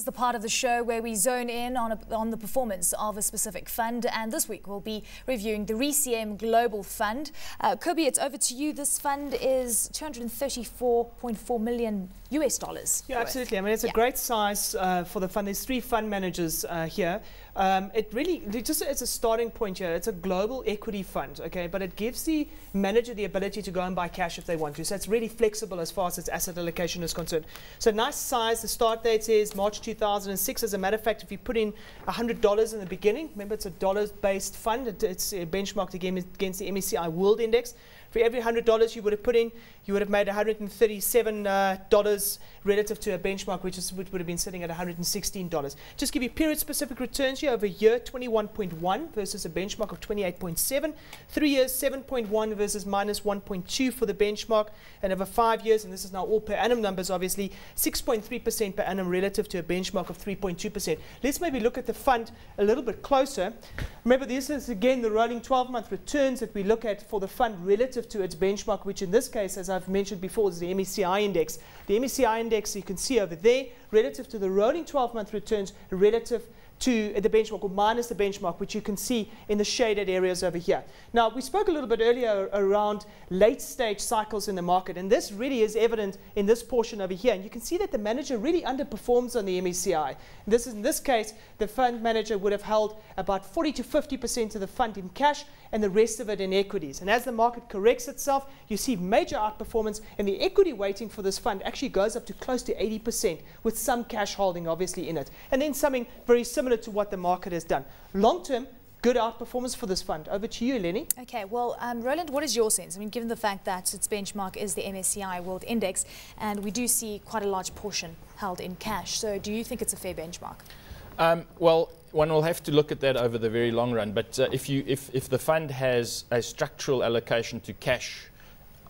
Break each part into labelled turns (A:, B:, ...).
A: the part of the show where we zone in on the performance of a specific fund, and this week we'll be reviewing the RECM Global Fund. Cobie, it's over to you. This fund is $234.4 million US.
B: Yeah, absolutely. I mean, it's a great size for the fund. There's 3 fund managers here. It really, just as a starting point here, it's a global equity fund, okay, but it gives the manager the ability to go and buy cash if they want to. So it's really flexible as far as its asset allocation is concerned. So nice size. The start date is March 2006. As a matter of fact, if you put in $100 in the beginning, remember it's a dollars-based fund. It's benchmarked against the MSCI World Index. For every $100 you would have put in, you would have made $137 relative to a benchmark, which would have been sitting at $116. Just give you period-specific returns here over a year, 21.1 versus a benchmark of 28.7. 3 years, 7.1 versus minus 1.2 for the benchmark. And over 5 years, and this is now all per annum numbers, obviously, 6.3% per annum relative to a benchmark of 3.2%. Let's maybe look at the fund a little bit closer. Remember, this is, again, the rolling 12-month returns that we look at for the fund relative to its benchmark, which in this case, as I've mentioned before, is the MSCI index. The MSCI index, you can see over there, relative to the rolling 12-month returns, relative to the benchmark, or minus the benchmark, which you can see in the shaded areas over here. Now, we spoke a little bit earlier around late-stage cycles in the market, and this really is evident in this portion over here. And you can see that the manager really underperforms on the MSCI. In this case, the fund manager would have held about 40 to 50% of the fund in cash and the rest of it in equities. And as the market corrects itself, you see major outperformance, and the equity weighting for this fund actually goes up to close to 80%, with some cash holding obviously in it. And then something very similar to what the market has done. Long-term, good outperformance for this fund. Over to you, Lenny.
A: Okay, well, Roland, what is your sense? I mean, given the fact that its benchmark is the MSCI World Index, and we do see quite a large portion held in cash. So do you think it's a fair benchmark?
C: Well, one will have to look at that over the very long run. But if the fund has a structural allocation to cash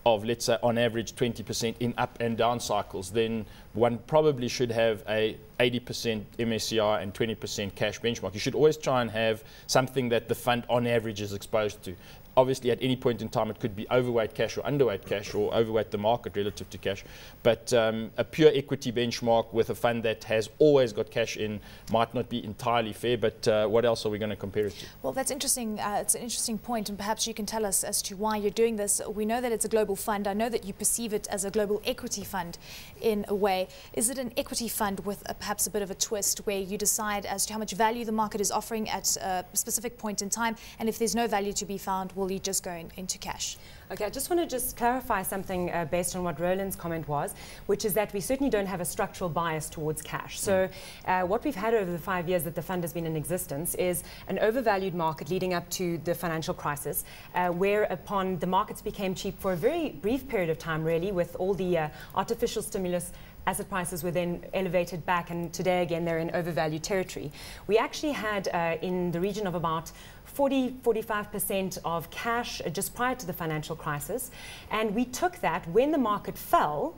C: of, let's say, on average 20% in up and down cycles, then one probably should have a 80% MSCI and 20% cash benchmark. You should always try and have something that the fund on average is exposed to. Obviously, at any point in time, it could be overweight cash or underweight cash, or overweight the market relative to cash. But a pure equity benchmark with a fund that has always got cash in might not be entirely fair. But what else are we going to compare it to?
A: Well, that's interesting. It's an interesting point, and perhaps you can tell us as to why you're doing this. We know that it's a global fund. I know that you perceive it as a global equity fund in a way. Is it an equity fund with perhaps a bit of a twist, where you decide as to how much value the market is offering at a specific point in time, and if there's no value to be found, will you just go into cash?
D: Okay, I just want to clarify something based on what Roland's comment was, which is that we certainly don't have a structural bias towards cash. So what we've had over the 5 years that the fund has been in existence is an overvalued market leading up to the financial crisis, whereupon the markets became cheap for a very brief period of time, really, with all the artificial stimulus. Asset prices were then elevated back, and today again they're in overvalued territory. We actually had in the region of about 40–45% of cash just prior to the financial crisis, and we took that when the market fell.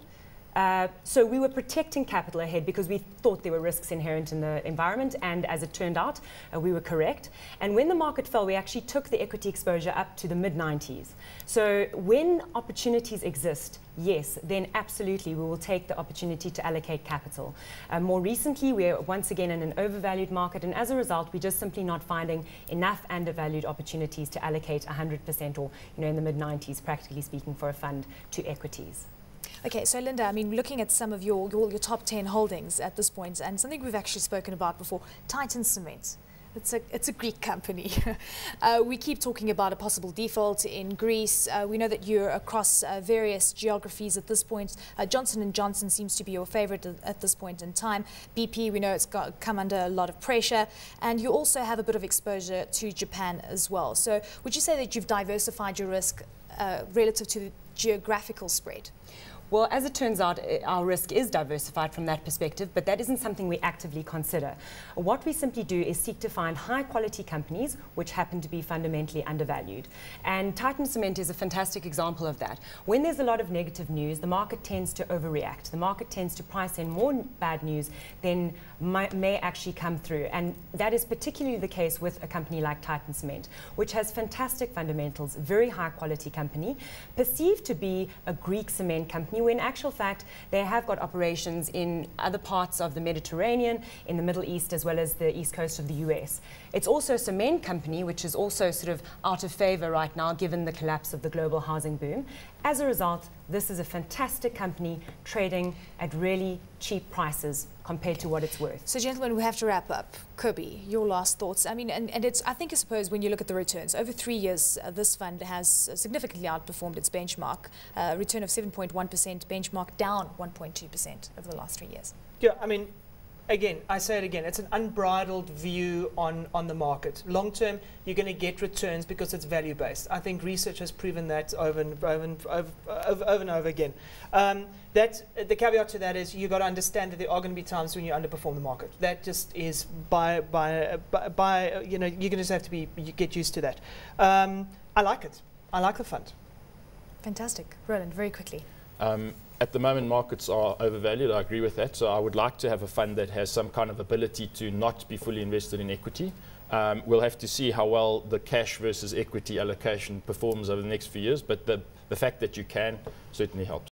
D: So we were protecting capital ahead because we thought there were risks inherent in the environment, and as it turned out, we were correct. And when the market fell, we actually took the equity exposure up to the mid-90s. So when opportunities exist, yes, then absolutely we will take the opportunity to allocate capital. More recently, we're once again in an overvalued market, and as a result, we're just simply not finding enough undervalued opportunities to allocate 100%, or in the mid-90s, practically speaking, for a fund to equities.
A: Okay, so Linda, I mean, looking at some of your top 10 holdings at this point, and something we've actually spoken about before, Titan Cement. It's a Greek company. We keep talking about a possible default in Greece. We know that you're across various geographies at this point. Johnson & Johnson seems to be your favorite at this point in time. BP, we know it's come under a lot of pressure. And you also have a bit of exposure to Japan as well. So would you say that you've diversified your risk relative to the geographical spread?
D: Well, as it turns out, our risk is diversified from that perspective, but that isn't something we actively consider. What we simply do is seek to find high-quality companies which happen to be fundamentally undervalued. And Titan Cement is a fantastic example of that. When there's a lot of negative news, the market tends to overreact. The market tends to price in more bad news than may actually come through. And that is particularly the case with a company like Titan Cement, which has fantastic fundamentals, very high-quality company, perceived to be a Greek cement company, company, when in actual fact they have got operations in other parts of the Mediterranean, in the Middle East, as well as the east coast of the US. It's also a cement company, which is also sort of out of favor right now given the collapse of the global housing boom. As a result, this is a fantastic company trading at really cheap prices compared to what it's worth.
A: So, gentlemen, we have to wrap up. Cobie, your last thoughts. I mean, and it's, I think, I suppose, when you look at the returns, over 3 years, this fund has significantly outperformed its benchmark. Return of 7.1%, benchmark down 1.2% over the last 3 years.
B: Yeah, I mean, again, I say it again, it's an unbridled view on the market. Long term, you're going to get returns because it's value based. I think research has proven that over and over again. The caveat to that is you've got to understand that there are going to be times when you underperform the market. That just is by you know, you're going to just have to get used to that. I like it. I like the fund.
A: Fantastic. Roland, very quickly.
C: At the moment, markets are overvalued. I agree with that. So I would like to have a fund that has some kind of ability to not be fully invested in equity. We'll have to see how well the cash versus equity allocation performs over the next few years, but the fact that you can certainly helps.